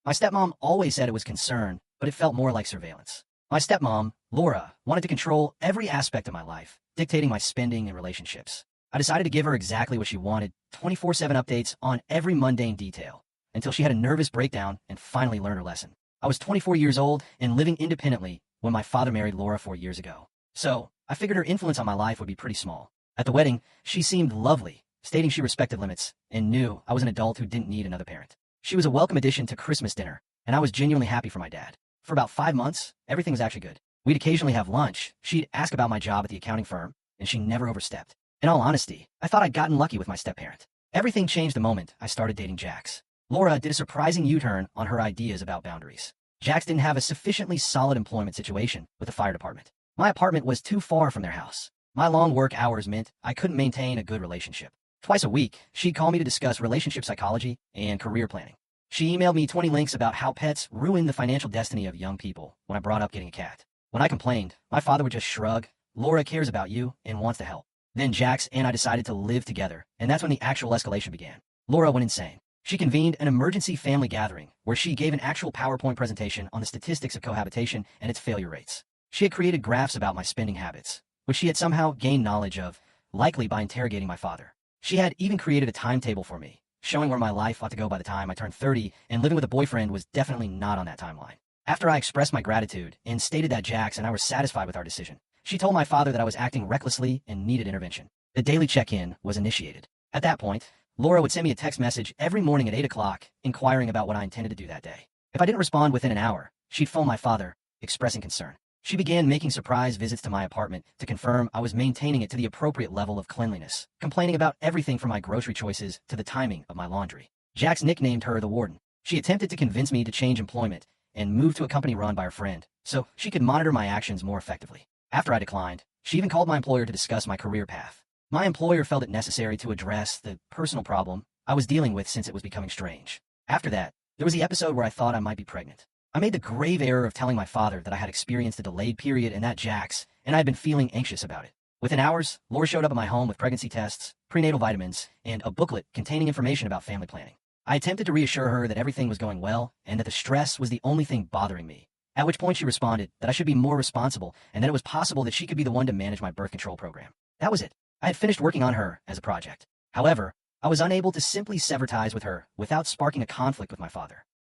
My stepmom always said it was concern, but it felt more like surveillance. My stepmom, Laura, wanted to control every aspect of my life, dictating my spending and relationships. I decided to give her exactly what she wanted, 24/7 updates on every mundane detail, until she had a nervous breakdown and finally learned her lesson. I was 24 years old and living independently when my father married Laura 4 years ago. So, I figured her influence on my life would be pretty small. At the wedding, she seemed lovely, stating she respected limits and knew I was an adult who didn't need another parent. She was a welcome addition to Christmas dinner, and I was genuinely happy for my dad. For about 5 months, everything was actually good. We'd occasionally have lunch, she'd ask about my job at the accounting firm, and she never overstepped. In all honesty, I thought I'd gotten lucky with my step-parent. Everything changed the moment I started dating Jax. Laura did a surprising U-turn on her ideas about boundaries. Jax didn't have a sufficiently solid employment situation with the fire department. My apartment was too far from their house. My long work hours meant I couldn't maintain a good relationship. Twice a week, she'd call me to discuss relationship psychology and career planning. She emailed me 20 links about how pets ruin the financial destiny of young people when I brought up getting a cat. When I complained, my father would just shrug. Laura cares about you and wants to help. Then Jax and I decided to live together, and that's when the actual escalation began. Laura went insane. She convened an emergency family gathering where she gave an actual PowerPoint presentation on the statistics of cohabitation and its failure rates. She had created graphs about my spending habits, which she had somehow gained knowledge of, likely by interrogating my father. She had even created a timetable for me, showing where my life ought to go by the time I turned 30, and living with a boyfriend was definitely not on that timeline. After I expressed my gratitude and stated that Jax and I were satisfied with our decision, she told my father that I was acting recklessly and needed intervention. The daily check-in was initiated. At that point, Laura would send me a text message every morning at 8 o'clock, inquiring about what I intended to do that day. If I didn't respond within an hour, she'd phone my father, expressing concern. She began making surprise visits to my apartment to confirm I was maintaining it to the appropriate level of cleanliness, complaining about everything from my grocery choices to the timing of my laundry. Jax nicknamed her the warden. She attempted to convince me to change employment and move to a company run by her friend, so she could monitor my actions more effectively. After I declined, she even called my employer to discuss my career path. My employer felt it necessary to address the personal problem I was dealing with since it was becoming strange. After that, there was the episode where I thought I might be pregnant. I made the grave error of telling my father that I had experienced a delayed period and that Jax, and I had been feeling anxious about it. Within hours, Laura showed up at my home with pregnancy tests, prenatal vitamins, and a booklet containing information about family planning. I attempted to reassure her that everything was going well and that the stress was the only thing bothering me, at which point she responded that I should be more responsible and that it was possible that she could be the one to manage my birth control program. That was it. I had finished working on her as a project. However, I was unable to simply sever ties with her without sparking a conflict with my father.